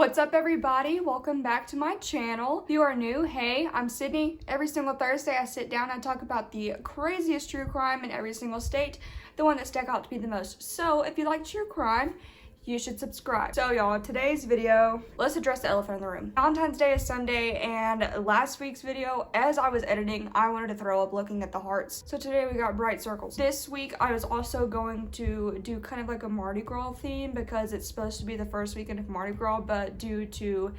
What's up, everybody? Welcome back to my channel. If you are new, hey, I'm Sydney. Every single Thursday I sit down and talk about the craziest true crime in every single state, the one that stuck out to be the most. So if you like true crime, you should subscribe. So y'all, today's video, let's address the elephant in the room. Valentine's Day is Sunday, and last week's video, as I was editing, I wanted to throw up looking at the hearts. So today we got bright circles. This week I was also going to do kind of like a Mardi Gras theme because it's supposed to be the first weekend of Mardi Gras, but due to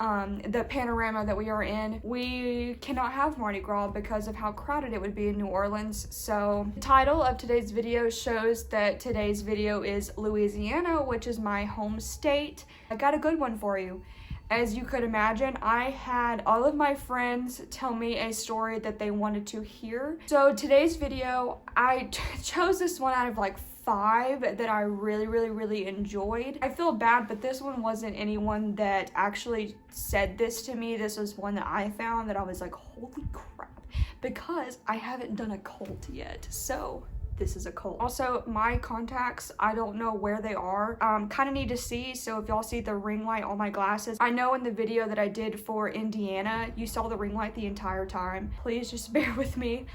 the panorama that we are in, we cannot have Mardi Gras because of how crowded it would be in New Orleans. So the title of today's video shows that today's video is Louisiana, which is my home state. I got a good one for you. As you could imagine, I had all of my friends tell me a story that they wanted to hear. So today's video, I chose this one out of like 5 that I really enjoyed. I feel bad, but this one wasn't anyone that actually said this to me. This was one that I found that I was like, holy crap, because I haven't done a cult yet. So this is a cult. Also, my contacts, I don't know where they are. Kind of need to see, so if y'all see the ring light on my glasses, I know in the video that I did for Indiana, you saw the ring light the entire time. Please just bear with me.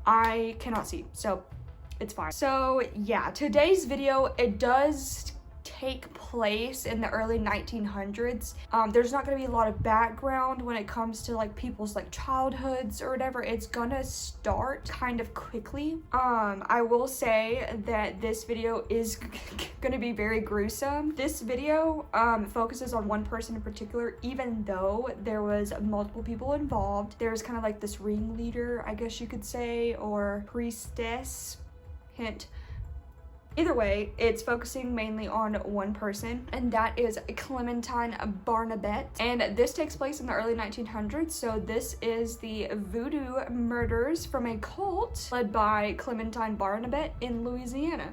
I cannot see, so it's fine. So yeah, today's video, it does take place in the early 1900s. There's not going to be a lot of background when it comes to like people's like childhoods or whatever. It's gonna start kind of quickly. I will say that this video is gonna be very gruesome. This video focuses on one person in particular, even though there was multiple people involved. There's kind of like this ringleader, I guess you could say, or priestess, hint. Either way, it's focusing mainly on one person, and that is Clementine Barnabet. And this takes place in the early 1900s, so this is the Voodoo Murders from a cult led by Clementine Barnabet in Louisiana.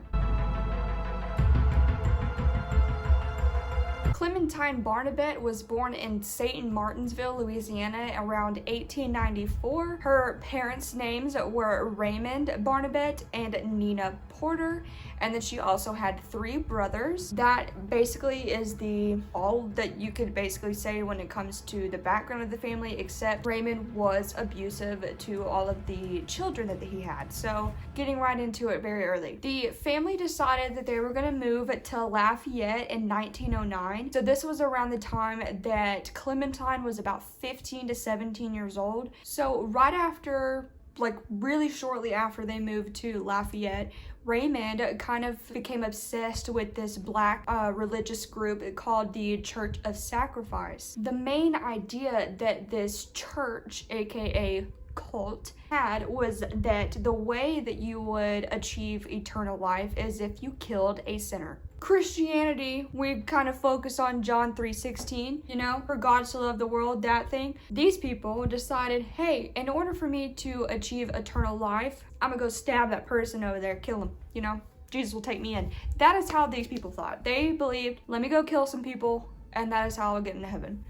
Clementine Barnabet was born in St. Martinsville, Louisiana around 1894. Her parents' names were Raymond Barnabet and Nina Porter, and then she also had 3 brothers. That basically is all that you could basically say when it comes to the background of the family, except Raymond was abusive to all of the children that he had. So getting right into it very early. The family decided that they were going to move to Lafayette in 1909. So this was around the time that Clementine was about 15 to 17 years old. So right after, like really shortly after they moved to Lafayette, Raymond kind of became obsessed with this black religious group called the Church of Sacrifice. The main idea that this church, aka cult, had was that the way that you would achieve eternal life is if you killed a sinner. Christianity, we kind of focus on John 3:16, you know, for God so loved the world, that thing. These people decided, hey, in order for me to achieve eternal life, I'm gonna go stab that person over there, kill him, you know, Jesus will take me in. That is how these people thought. They believed, let me go kill some people, and that is how I'll get into heaven.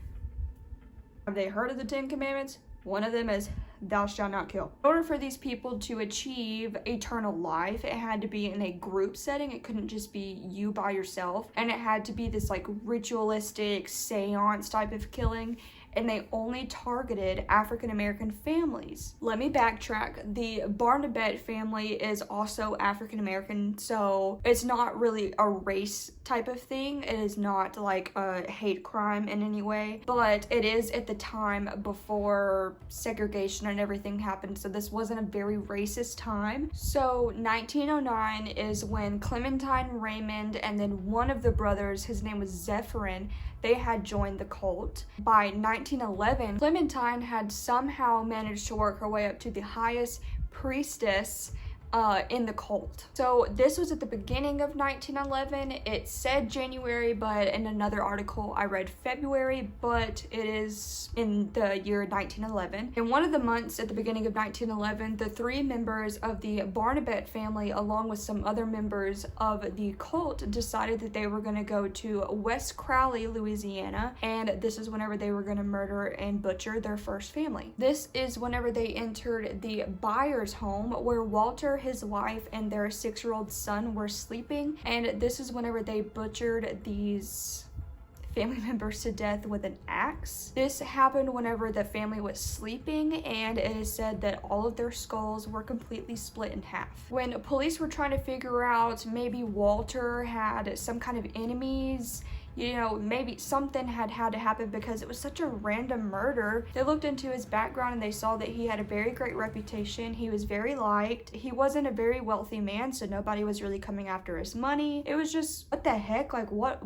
Have they heard of the 10 Commandments? One of them is, thou shalt not kill. In order for these people to achieve eternal life, it had to be in a group setting. It couldn't just be you by yourself. And it had to be this like ritualistic seance type of killing. And they only targeted African-American families. Let me backtrack. The Barnabet family is also African-American, so it's not really a race type of thing. It is not like a hate crime in any way, but it is at the time before segregation and everything happened, so this wasn't a very racist time. So 1909 is when Clementine, Raymond, and then one of the brothers, his name was Zephyrin, they had joined the cult. By 1911, Clementine had somehow managed to work her way up to the highest priestess in the cult. So this was at the beginning of 1911. It said January, but in another article I read February, but it is in the year 1911. In one of the months at the beginning of 1911, the 3 members of the Barnabet family, along with some other members of the cult, decided that they were going to go to West Crowley, Louisiana, and this is whenever they were going to murder and butcher their first family. This is whenever they entered the Byers home, where Walter, his wife, and their 6-year-old son were sleeping, and this is whenever they butchered these family members to death with an axe. This happened whenever the family was sleeping, and it is said that all of their skulls were completely split in half. When police were trying to figure out maybe Walter had some kind of enemies, you know, maybe something had to happen because it was such a random murder. They looked into his background and they saw that he had a very great reputation. He was very liked. He wasn't a very wealthy man, so nobody was really coming after his money. It was just, what the heck? Like, what?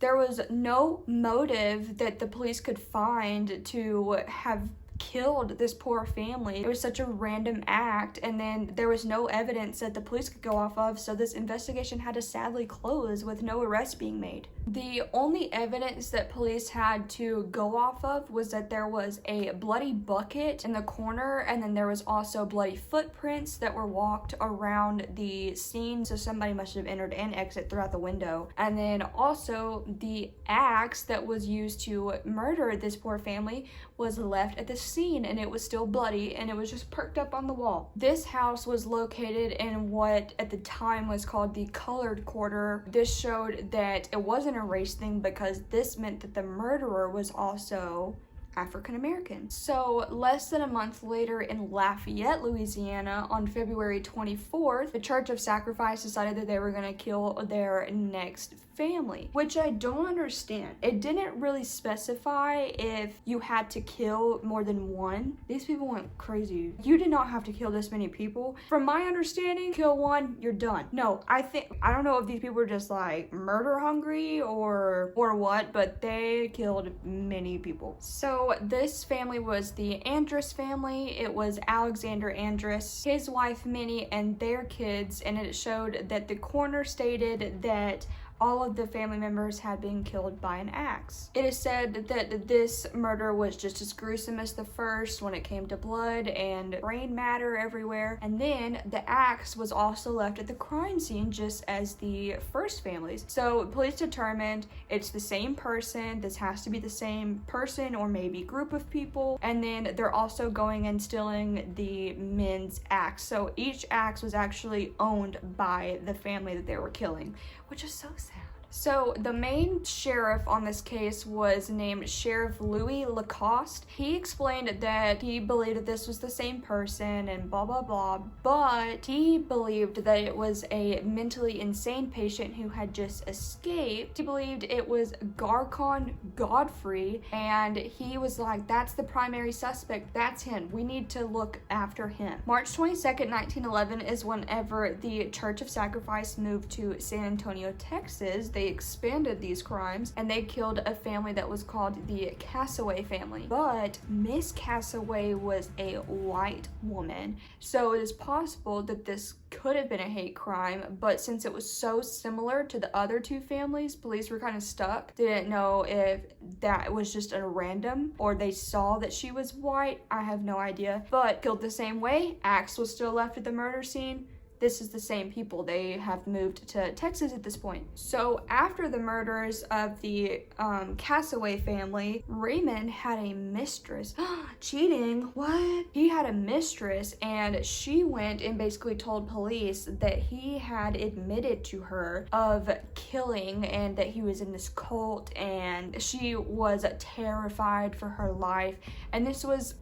There was no motive that the police could find to have killed this poor family. It was such a random act, and then there was no evidence that the police could go off of, so this investigation had to sadly close with no arrest being made. The only evidence that police had to go off of was that there was a bloody bucket in the corner, and then there was also bloody footprints that were walked around the scene, so somebody must have entered and exit throughout the window. And then also the axe that was used to murder this poor family was left at the scene, and it was still bloody, and it was just perked up on the wall. This house was located in what at the time was called the colored quarter. This showed that it wasn't a race thing because this meant that the murderer was also African American. So less than a month later in Lafayette, Louisiana, on February 24th, the Church of Sacrifice decided that they were going to kill their next family, which I don't understand. It didn't really specify if you had to kill more than one. These people went crazy. You did not have to kill this many people. From my understanding, kill one, you're done. No, I don't know if these people were just like murder hungry or what, but they killed many people. So this family was the Andrus family. It was Alexander Andrus, his wife Minnie, and their kids, and it showed that the coroner stated that all of the family members had been killed by an axe. It is said that this murder was just as gruesome as the first when it came to blood and brain matter everywhere. And then the axe was also left at the crime scene just as the first family's. So police determined it's the same person. This has to be the same person or maybe group of people. And then they're also going and stealing the men's axe. So each axe was actually owned by the family that they were killing, which is so sad. So the main sheriff on this case was named Sheriff Louis Lacoste. He explained that he believed that this was the same person and blah blah blah, but he believed that it was a mentally insane patient who had just escaped. He believed it was Garcon Godfrey, and he was like, that's the primary suspect, that's him, we need to look after him. March 22nd, 1911 is whenever the Church of Sacrifice moved to San Antonio, Texas. They expanded these crimes and they killed a family that was called the Cassaway family. But Miss Cassaway was a white woman, so it is possible that this could have been a hate crime, but since it was so similar to the other two families, police were kind of stuck. They didn't know if that was just a random or they saw that she was white. I have no idea, but killed the same way. Axe was still left at the murder scene. This is the same people. They have moved to Texas at this point. So after the murders of the Cassaway family, Raymond had a mistress. Cheating? What? He had a mistress, and she went and basically told police that he had admitted to her of killing and that he was in this cult, and she was terrified for her life. And this was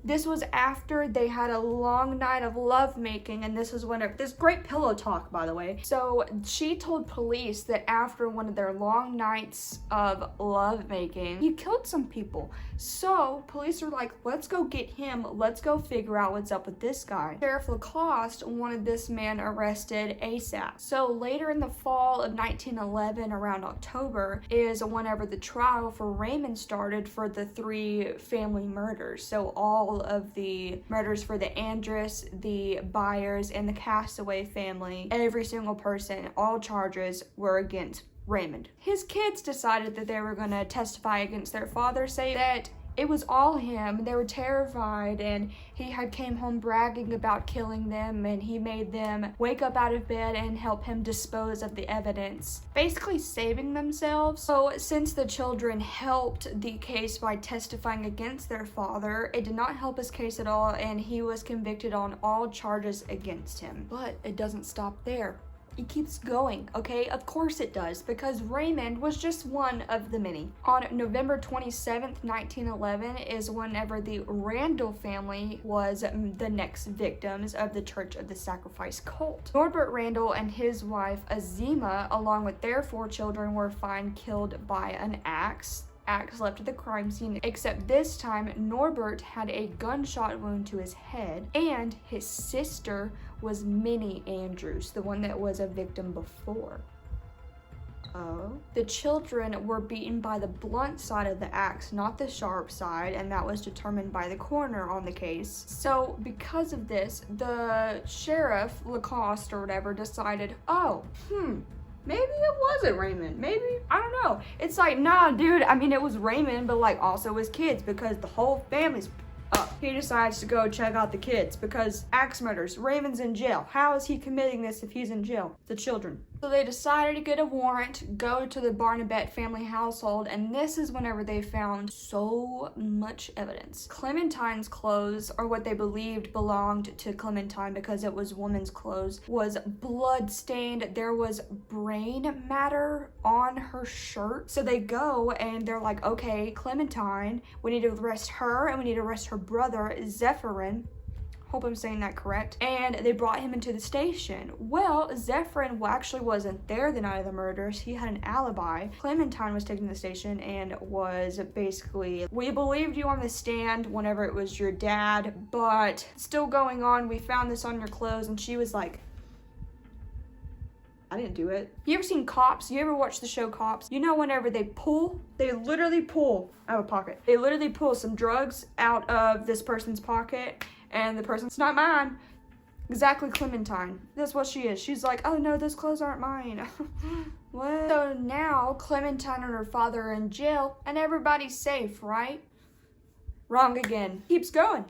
after they had a long night of lovemaking, and this was whenever this great pillow talk, by the way. So she told police that after one of their long nights of lovemaking, he killed some people. So police were like, let's go get him. Let's go figure out what's up with this guy. Sheriff Lacoste wanted this man arrested ASAP. So later in the fall of 1911, around October, is whenever the trial for Raymond started for the 3 family murders. So all of the murders for the Andrus, the Byers, and the Cassaway family, every single person, all charges were against Raymond. His kids decided that they were going to testify against their father, say that it was all him. They were terrified, and he had came home bragging about killing them, and he made them wake up out of bed and help him dispose of the evidence, basically saving themselves. So since the children helped the case by testifying against their father, it did not help his case at all, and he was convicted on all charges against him. But it doesn't stop there. It keeps going, okay? Of course it does, because Raymond was just one of the many. On November 27th, 1911 is whenever the Randall family was the next victims of the Church of the Sacrifice cult. Norbert Randall and his wife Azima, along with their 4 children, were found killed by an axe left at the crime scene, except this time Norbert had a gunshot wound to his head, and his sister was Minnie Andrews, the one that was a victim before. Oh. The children were beaten by the blunt side of the axe, not the sharp side, and that was determined by the coroner on the case. So because of this, the sheriff, Lacoste or whatever, decided, maybe it wasn't Raymond. Maybe, I don't know. It's like, nah, dude, I mean, it was Raymond, but like also his kids, because the whole family's up. He decides to go check out the kids because axe murders, Raymond's in jail. How is he committing this if he's in jail? The children. So they decided to get a warrant, go to the Barnabet family household, and this is whenever they found so much evidence. Clementine's clothes, or what they believed belonged to Clementine because it was women's clothes, was blood-stained. There was brain matter on her shirt. So they go and they're like, okay, Clementine, we need to arrest her and we need to arrest her brother, Zephyrin. Hope I'm saying that correct. And they brought him into the station. Well, Zephyrin actually wasn't there the night of the murders. He had an alibi. Clementine was taken to the station and was basically, we believed you on the stand whenever it was your dad, but still going on, we found this on your clothes. And she was like, I didn't do it. You ever seen Cops? You ever watch the show Cops? You know whenever they literally pull out of a pocket. They literally pull some drugs out of this person's pocket, and the person's not mine. Exactly, Clementine. That's what she is. She's like, oh no, those clothes aren't mine. What? So now Clementine and her father are in jail, and everybody's safe, right? Wrong again. Keeps going.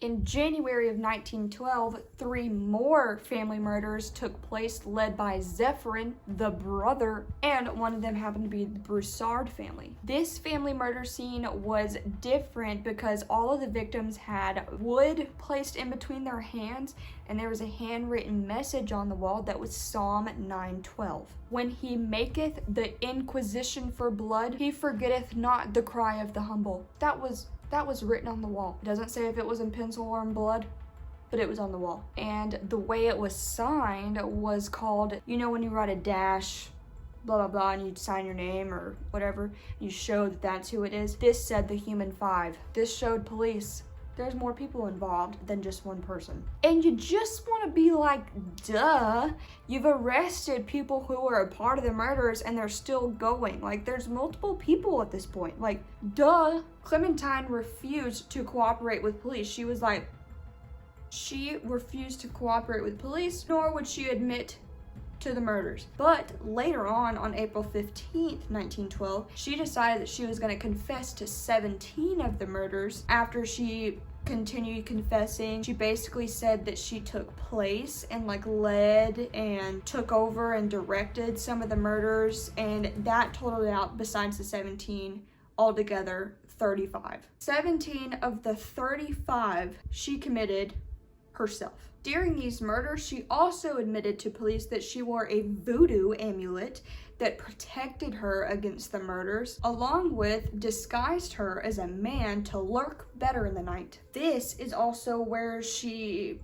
In January of 1912, 3 more family murders took place, led by Zephyrin, the brother, and one of them happened to be the Broussard family. This family murder scene was different because all of the victims had wood placed in between their hands, and there was a handwritten message on the wall that was Psalm 9:12. When he maketh the inquisition for blood, he forgetteth not the cry of the humble. That was written on the wall. It doesn't say if it was in pencil or in blood, but it was on the wall. And the way it was signed was called, you know when you write a dash, blah, blah, blah, and you sign your name or whatever, you show that that's who it is. This said the human 5. This showed police. There's more people involved than just one person. And you just want to be like, duh, you've arrested people who were a part of the murders and they're still going. Like, there's multiple people at this point. Like, duh. Clementine refused to cooperate with police. She was like, she refused to cooperate with police, nor would she admit to the murders. But later on April 15th, 1912, she decided that she was going to confess to 17 of the murders. After she continued confessing, she basically said that she took place and like led and took over and directed some of the murders, and that totaled out, besides the 17, altogether 35. 17 of the 35 she committed herself. During these murders, she also admitted to police that she wore a voodoo amulet that protected her against the murders, along with disguised her as a man to lurk better in the night. This is also where she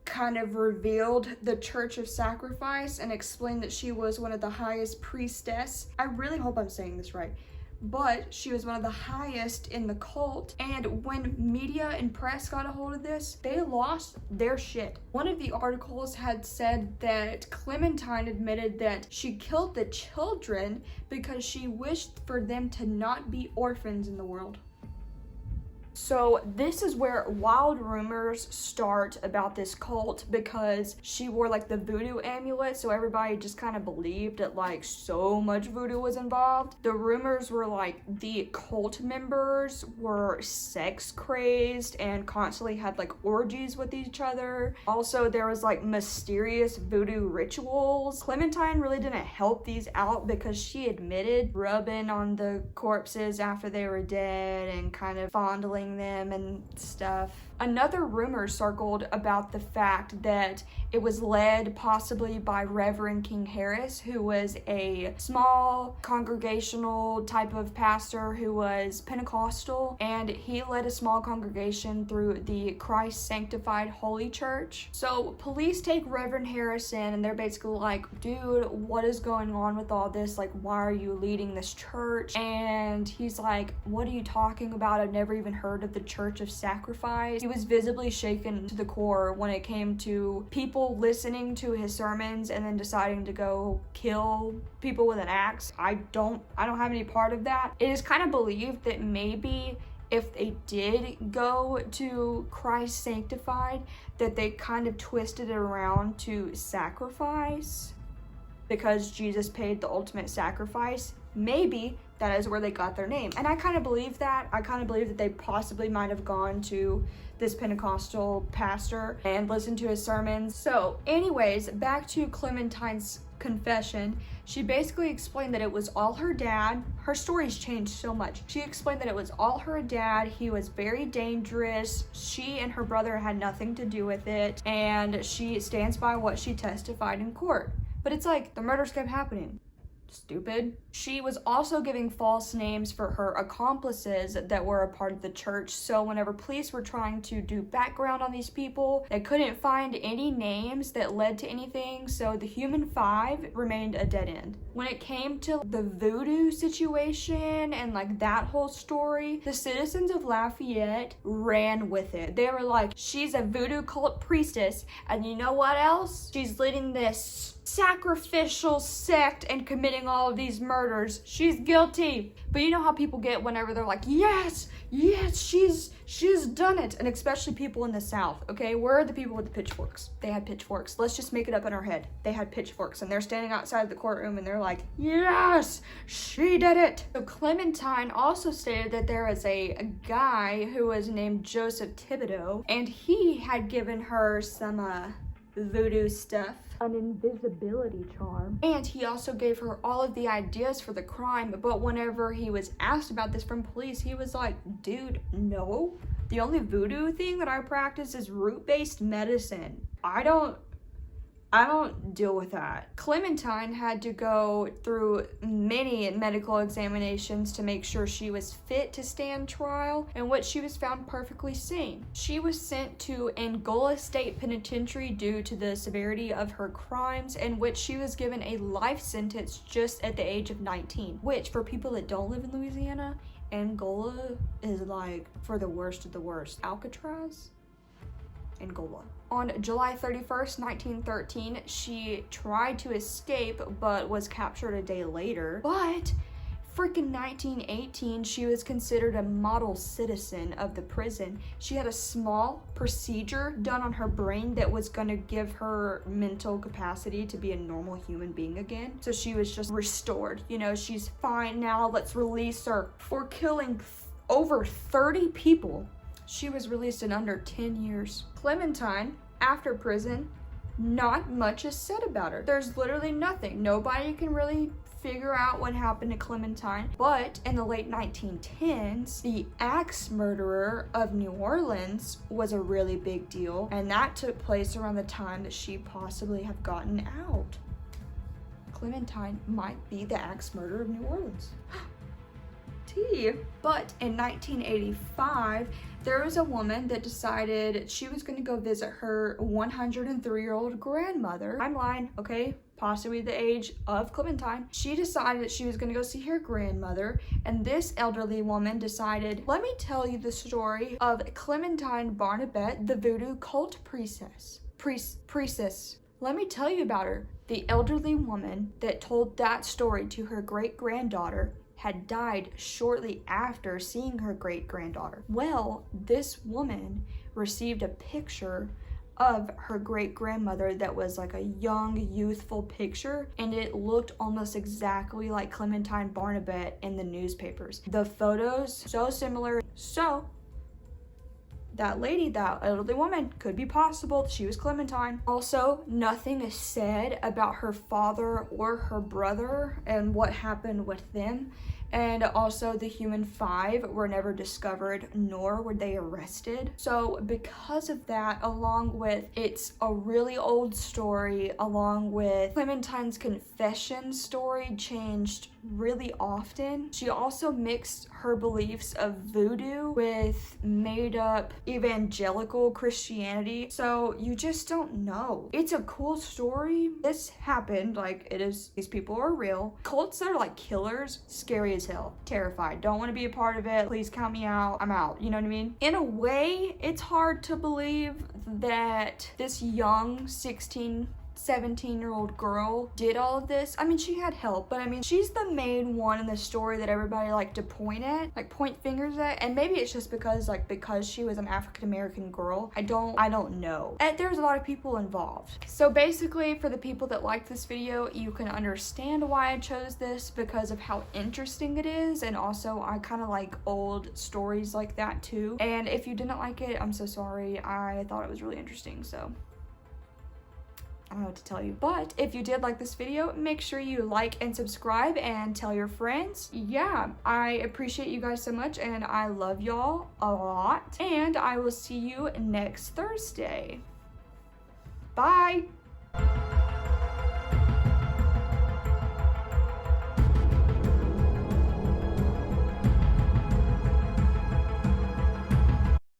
kind of revealed the Church of Sacrifice and explained that she was one of the highest priestess. I really hope I'm saying this right. But she was one of the highest in the cult, and when media and press got a hold of this, they lost their shit. One of the articles had said that Clementine admitted that she killed the children because she wished for them to not be orphans in the world. So this is where wild rumors start about this cult, because she wore like the voodoo amulet, so everybody just kind of believed that like so much voodoo was involved. The rumors were like the cult members were sex crazed and constantly had like orgies with each other. Also, there was like mysterious voodoo rituals. Clementine really didn't help these out because she admitted rubbing on the corpses after they were dead and kind of fondling poisoning them and stuff. Another rumor circled about the fact that it was led possibly by Reverend King Harris, who was a small congregational type of pastor who was Pentecostal, and he led a small congregation through the Christ Sanctified Holy Church. So police take Reverend Harris in, and they're basically like, dude, what is going on with all this? Like, why are you leading this church? And he's like, what are you talking about? I've never even heard of the Church of Sacrifice. He was visibly shaken to the core when it came to people listening to his sermons and then deciding to go kill people with an axe. I don't have any part of that. It is kind of believed that maybe if they did go to Christ Sanctified, that they kind of twisted it around to sacrifice because Jesus paid the ultimate sacrifice. Maybe that is where they got their name. And I kind of believe that. I kind of believe that they possibly might have gone to this Pentecostal pastor and listened to his sermons. So anyways, back to Clementine's confession. She basically explained that it was all her dad. Her story's changed so much. She explained that it was all her dad. He was very dangerous. She and her brother had nothing to do with it. And she stands by what she testified in court. But it's like, the murders kept happening. Stupid. She was also giving false names for her accomplices that were a part of the church. So whenever police were trying to do background on these people, they couldn't find any names that led to anything. So the Human Five remained a dead end. When it came to the voodoo situation and like that whole story, the citizens of Lafayette ran with it. They were like, she's a voodoo cult priestess, and you know what else? She's leading this sacrificial sect and committing all of these murders. She's guilty. But you know how people get whenever they're like, yes, she's done it. And especially people in the South, okay? Where are the people with the pitchforks? They had pitchforks. Let's just make it up in our head. They had pitchforks, and they're standing outside the courtroom, and they're like, yes, she did it. So Clementine also stated that there was a guy who was named Joseph Thibodeau, and he had given her some voodoo stuff, an invisibility charm, and he also gave her all of the ideas for the crime. But whenever he was asked about this from police, he was like, dude, no, the only voodoo thing that I practice is root-based medicine. I don't deal with that. Clementine had to go through many medical examinations to make sure she was fit to stand trial, in which she was found perfectly sane. She was sent to Angola State Penitentiary due to the severity of her crimes, in which she was given a life sentence just at the age of 19, which for people that don't live in Louisiana, Angola is like for the worst of the worst. Alcatraz? Angola. On July 31st, 1913, she tried to escape but was captured a day later. But freaking 1918, she was considered a model citizen of the prison. She had a small procedure done on her brain that was going to give her mental capacity to be a normal human being again. So she was just restored. You know, she's fine now. Let's release her. For killing over 30 people, she was released in under 10 years. Clementine, after prison, not much is said about her. There's literally nothing. Nobody can really figure out what happened to Clementine. But in the late 1910s, the axe murderer of New Orleans was a really big deal, and that took place around the time that she possibly have gotten out. Clementine might be the axe murderer of New Orleans. Tea. But in 1985, there was a woman that decided she was going to go visit her 103-year-old grandmother. I'm lying, okay? Possibly the age of Clementine. She decided that she was going to go see her grandmother, and this elderly woman decided, let me tell you the story of Clementine Barnabet, the Voodoo Cult priestess. Let me tell you about her. The elderly woman that told that story to her great-granddaughter had died shortly after seeing her great-granddaughter. Well, this woman received a picture of her great-grandmother that was like a young, youthful picture, and it looked almost exactly like Clementine Barnabet in the newspapers. The photos, so similar. So that lady, that elderly woman, could be possible she was Clementine. Also, nothing is said about her father or her brother and what happened with them. and also the human 5 were never discovered, nor were they arrested. So because of that, along with it's a really old story, along with Clementine's confession story changed really often, she also mixed her beliefs of voodoo with made up evangelical Christianity. So you just don't know. It's a cool story. This happened, like it is, these people are real. Cults that are like killers, scary as hell. Terrified. Don't want to be a part of it. Please count me out. I'm out. You know what I mean? In a way, it's hard to believe that this young 17-year-old girl did all of this. I mean, she had help, but I mean, she's the main one in the story that everybody like to point at, like point fingers at, and maybe it's just because she was an African-American girl. I don't know. And there's a lot of people involved. So basically, for the people that like this video, you can understand why I chose this because of how interesting it is, and also I kind of like old stories like that too. And if you didn't like it, I'm so sorry. I thought it was really interesting, so I don't know what to tell you. But if you did like this video, make sure you like and subscribe and tell your friends. Yeah, I appreciate you guys so much, and I love y'all a lot. And I will see you next Thursday. Bye.